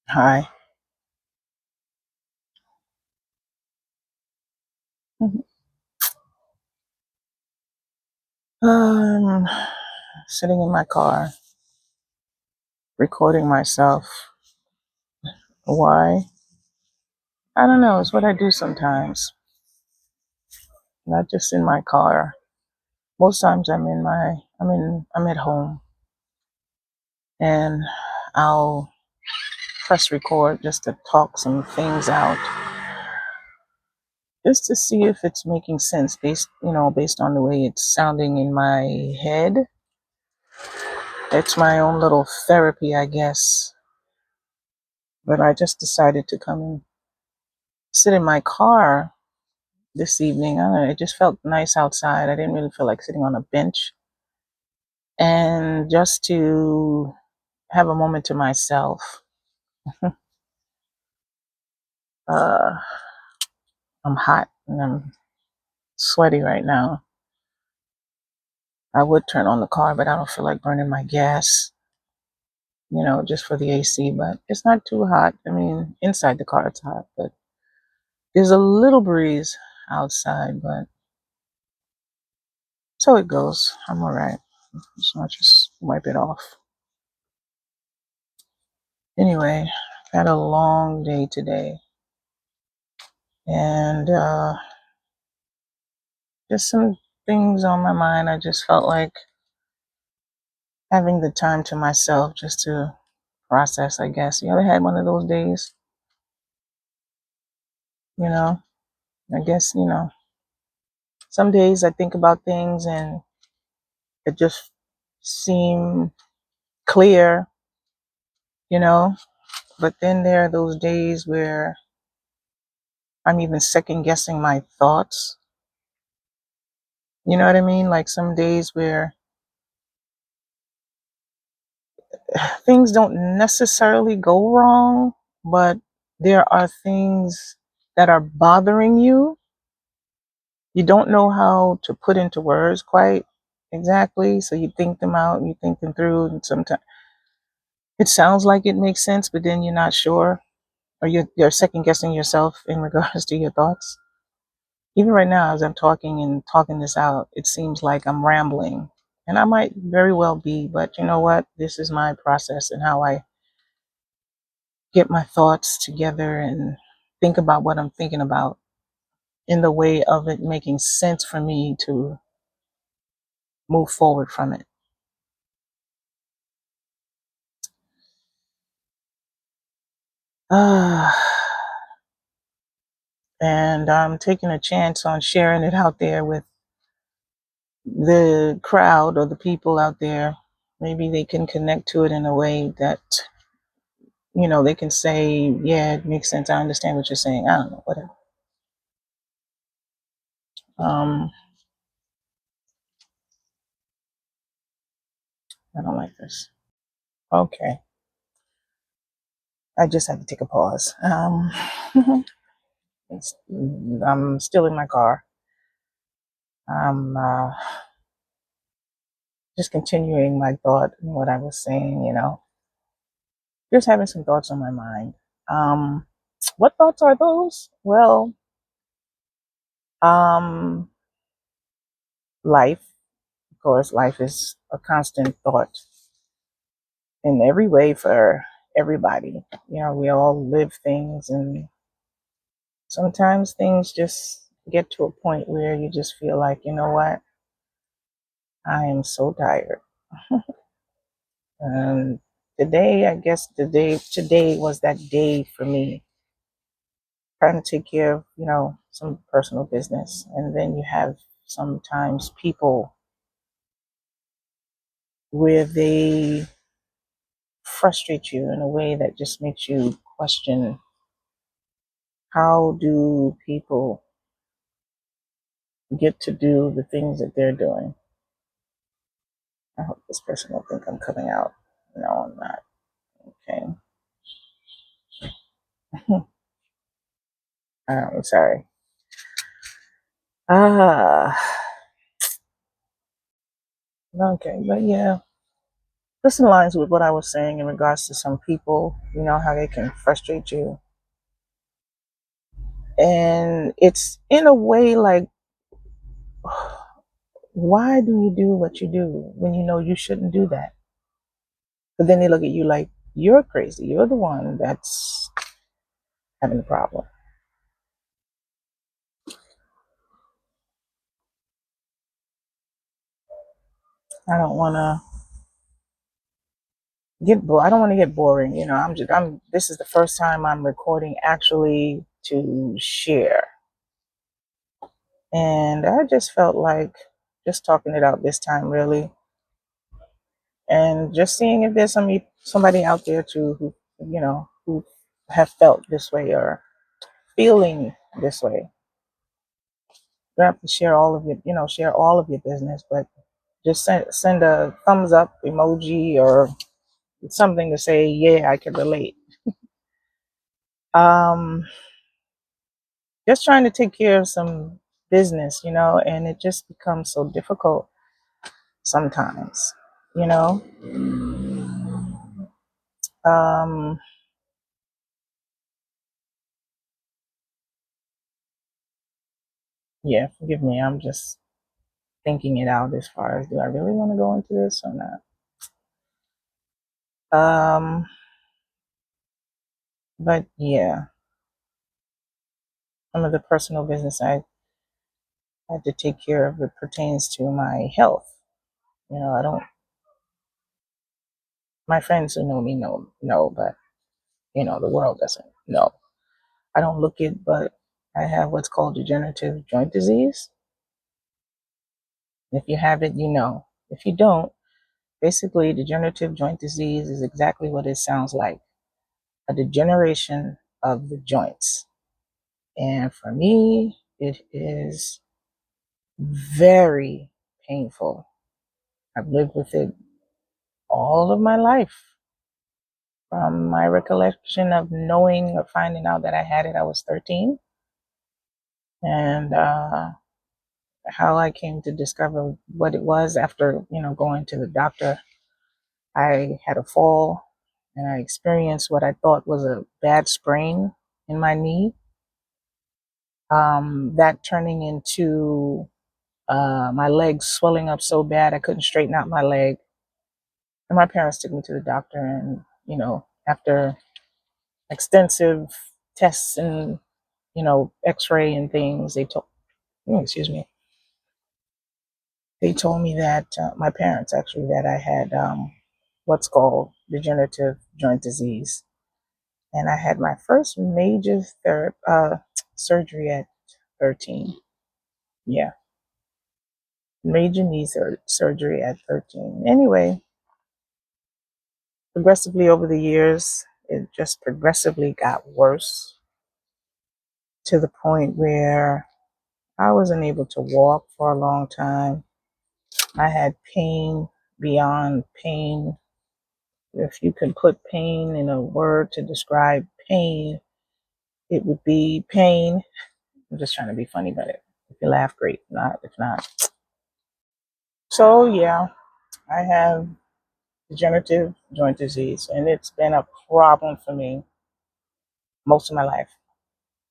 Hi. Mhm. Um, Sitting in my car, recording myself. Why? I don't know. It's what I do sometimes. Not just in my car. Most times I'm at home and I'll press record just to talk some things out, just to see if it's making sense based on the way it's sounding in my head. It's my own little therapy, I guess. But I just decided to come and sit in my car this evening. I don't know, it just felt nice outside. I didn't really feel like sitting on a bench. And just to have a moment to myself. uh, I'm hot and I'm sweaty right now. I would turn on the car, but I don't feel like burning my gas, just for the AC. But it's not too hot. I mean, inside the car it's hot, but there's a little breeze outside. But so it goes. I'm all right. So I just wipe it off. Anyway, had a long day today. And just some things on my mind. I just felt like having the time to myself just to process, I guess. You ever had one of those days? You know, I guess, some days I think about things and it just seem clear, you know, but then there are those days where I'm even second guessing my thoughts. You know what I mean? Like some days where things don't necessarily go wrong, but there are things that are bothering you. You don't know how to put into words quite exactly, so you think them out, you think them through, and sometimes it sounds like it makes sense, but then you're not sure, or you're second guessing yourself in regards to your thoughts. Even right now, as I'm talking and talking this out, it seems like I'm rambling, and I might very well be, but you know what? This is my process and how I get my thoughts together and think about what I'm thinking about in the way of it making sense for me to move forward from it. Uh, and I'm taking a chance on sharing it out there with the crowd or the people out there. Maybe they can connect to it in a way that, they can say, yeah, it makes sense. I understand what you're saying. I don't know, whatever. Um, I don't like this. Okay. I just had to take a pause. I'm still in my car. I'm just continuing my thought and what I was saying, just having some thoughts on my mind. Um, what thoughts are those? Well, um, life, of course, life is a constant thought in every way for everybody. We all live things, and sometimes things just get to a point where you just feel like, you know what, I am so tired. And today, I guess today was that day for me, trying to take care of, some personal business. And then you have sometimes people where they frustrate you in a way that just makes you question, how do people get to do the things that they're doing? I hope this person will think I'm coming out. No, I'm not. Okay. I'm sorry. Ah, okay, but yeah. this aligns with what I was saying in regards to some people, how they can frustrate you. And it's in a way like, why do you do what you do when you know you shouldn't do that? But then they look at you like you're crazy. You're the one that's having the problem. I don't want to I don't want to get boring. This is the first time I'm recording actually to share. And I just felt like just talking it out this time, really, and just seeing if there's somebody out there too who have felt this way or feeling this way. You don't have to share all of your business, but just send a thumbs up emoji or something to say, yeah, I can relate. Um, just trying to take care of some business, and it just becomes so difficult sometimes, you know. Um, yeah, forgive me. I'm just thinking it out as far as, do I really want to go into this or not? But yeah, some of the personal business I had to take care of, it pertains to my health. I don't, my friends who know me know, but the world doesn't know. I don't look it, but I have what's called degenerative joint disease. If you have it, you know. If you don't, basically, degenerative joint disease is exactly what it sounds like, a degeneration of the joints. And for me, it is very painful. I've lived with it all of my life. From my recollection of knowing or finding out that I had it, I was 13. And how I came to discover what it was after, going to the doctor. I had a fall and I experienced what I thought was a bad sprain in my knee. That turning into my legs swelling up so bad I couldn't straighten out my leg. And my parents took me to the doctor, and after extensive tests and X-ray and things, excuse me, they told me that my parents actually that I had what's called degenerative joint disease, and I had my first major surgery at 13. Yeah, major knee surgery at 13. Anyway, progressively over the years, it just progressively got worse to the point where I wasn't able to walk for a long time. I had pain beyond pain. If you could put pain in a word to describe pain, it would be pain. I'm just trying to be funny about it. If you laugh, great. If not. So yeah, I have degenerative joint disease, and it's been a problem for me most of my life.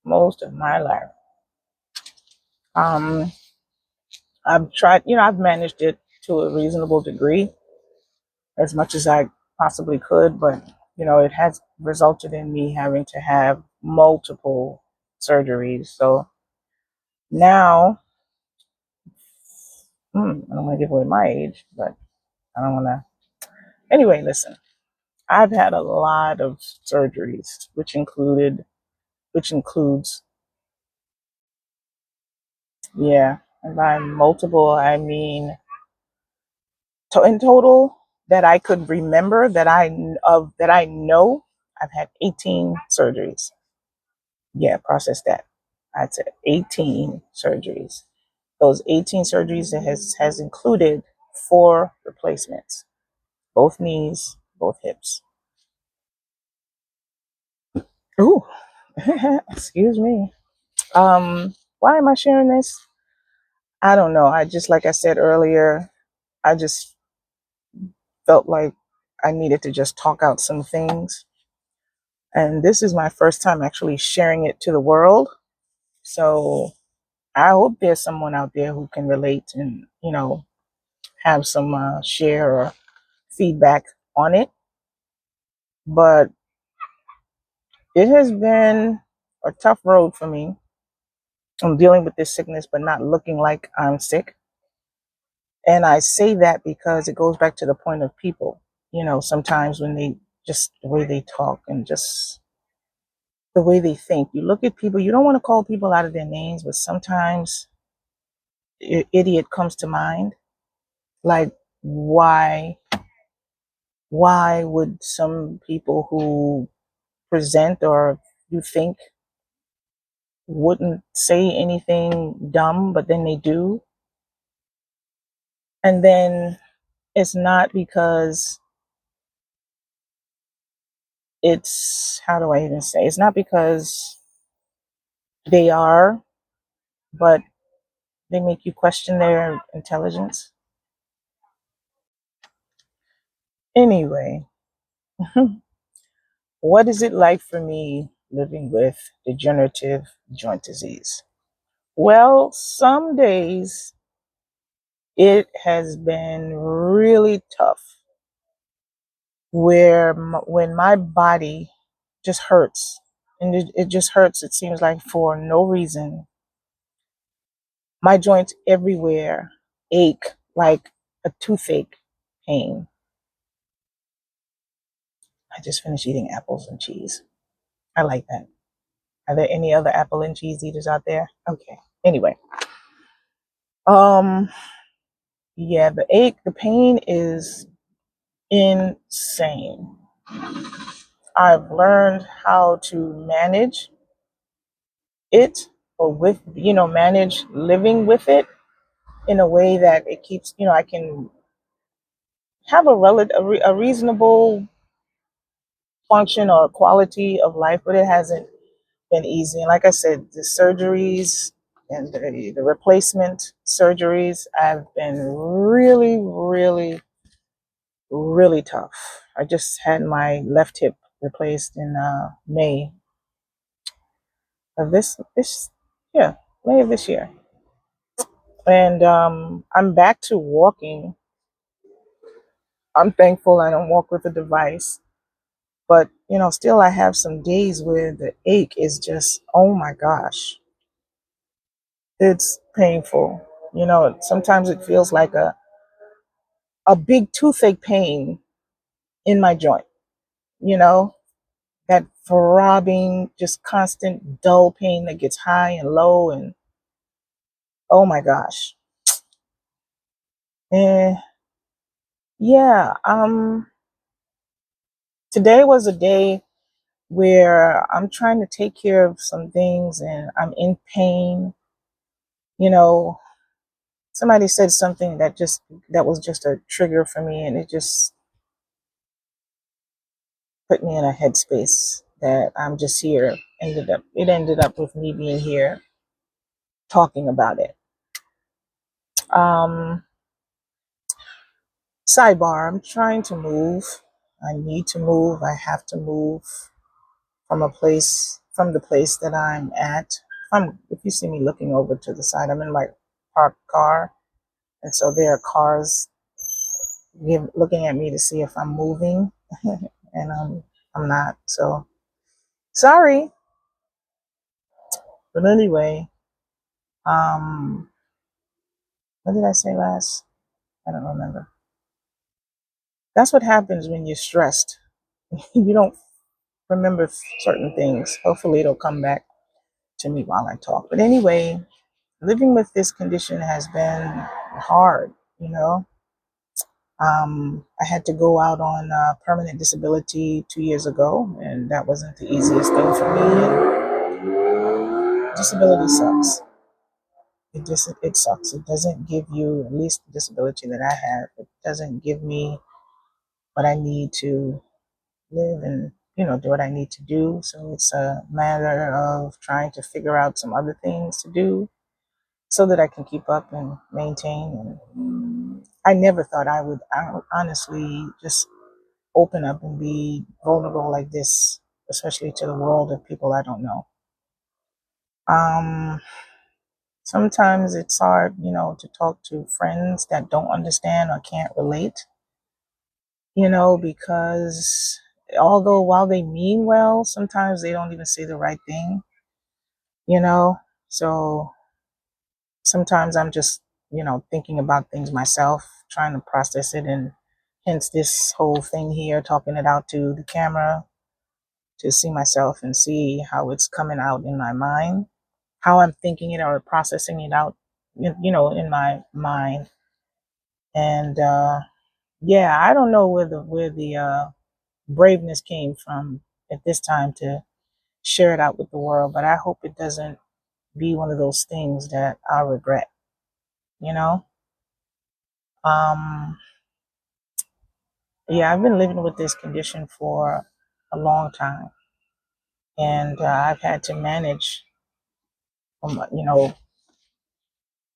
Most of my life. Um, I've tried, I've managed it to a reasonable degree, as much as I possibly could, but it has resulted in me having to have multiple surgeries. So now, I don't want to give away my age, but I don't want to. Anyway, listen, I've had a lot of surgeries, which includes, yeah, and by multiple, I mean, in total, that I could remember, that I know, I've had 18 surgeries. Yeah, process that. I'd say 18 surgeries. Those 18 surgeries has included 4 replacements, both knees, both hips. Ooh, excuse me. Why am I sharing this? I don't know. Like I said earlier, I just felt like I needed to just talk out some things. And this is my first time actually sharing it to the world. So I hope there's someone out there who can relate and, have some share or feedback on it. But it has been a tough road for me. I'm dealing with this sickness, but not looking like I'm sick. And I say that because it goes back to the point of people. Sometimes when they just the way they talk and just the way they think, you look at people, you don't want to call people out of their names, but sometimes idiot comes to mind. Like, why? Why would some people who present or you think wouldn't say anything dumb, but then they do? And then it's not because how do I even say? It's not because they are, but they make you question their intelligence. Anyway, what is it like for me living with degenerative joint disease? Well, some days it has been really tough where when my body just hurts, and it just hurts, it seems like for no reason. My joints everywhere ache like a toothache pain. I just finished eating apples and cheese. I like that. Are there any other apple and cheese eaters out there? Okay. Anyway, um, yeah, the pain is insane. I've learned how to manage it or manage living with it in a way that it keeps, I can have a reasonable function or quality of life, but it hasn't been easy. And like I said, the surgeries and the replacement surgeries have been really, really, really tough. I just had my left hip replaced in May of yeah, May of this year. And I'm back to walking. I'm thankful I don't walk with a device. But, still I have some days where the ache is just, oh my gosh, it's painful. Sometimes it feels like a big toothache pain in my joint, you know, that throbbing, just constant dull pain that gets high and low. And oh my gosh. Eh, yeah. Today was a day where I'm trying to take care of some things and I'm in pain. You know, somebody said something that was just a trigger for me, and it just put me in a headspace that I'm just here. It ended up with me being here talking about it. Um, Sidebar, I'm trying to move. I need to move. I have to move from the place that I'm at. If you see me looking over to the side, I'm in my parked car. And so there are cars looking at me to see if I'm moving. And I'm not. So sorry. But anyway, um, what did I say last? I don't remember. That's what happens when you're stressed. You don't remember certain things. Hopefully it'll come back to me while I talk. But anyway, living with this condition has been hard, you know. I had to go out on permanent disability 2 years ago, and that wasn't the easiest thing for me. And disability sucks. It sucks. It doesn't give you, at least the disability that I have, it doesn't give me what I need to live and do what I need to do. So it's a matter of trying to figure out some other things to do so that I can keep up and maintain. And I never thought I would honestly just open up and be vulnerable like this, especially to the world of people I don't know. Um, Sometimes it's hard, to talk to friends that don't understand or can't relate, because although while they mean well, sometimes they don't even say the right thing, you know. So sometimes I'm just, thinking about things myself, trying to process it, and hence this whole thing here, talking it out to the camera to see myself and see how it's coming out in my mind, how I'm thinking it or processing it out, in my mind. And yeah, I don't know where the braveness came from at this time to share it out with the world, but I hope it doesn't be one of those things that I'll regret, you know? Um, yeah, I've been living with this condition for a long time, and I've had to manage, um, you know,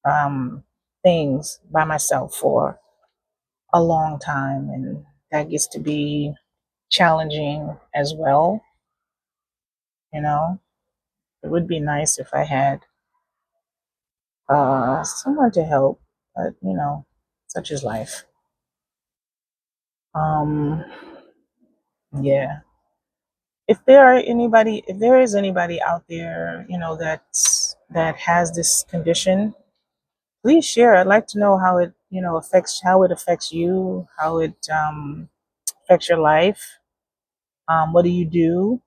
um, things by myself for a long time, and that gets to be challenging as well. You know, it would be nice if I had someone to help, but such is life. Um, yeah. If there is anybody out there, that has this condition, please share. I'd like to know how it affects you, how it affects your life. What do you do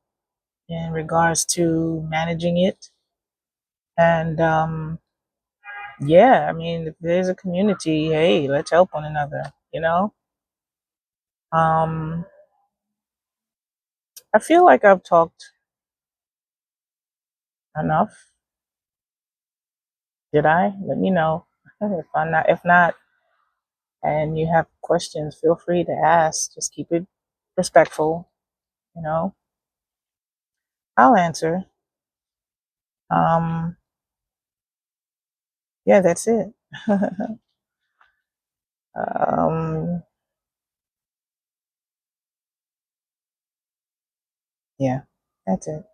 in regards to managing it? And yeah, I mean, if there's a community, hey, let's help one another. Um, I feel like I've talked enough. Did I? Let me know if I'm not. If not, and you have questions, feel free to ask. Just keep it respectful. You know, I'll answer. Um, yeah, that's it. um, yeah, that's it.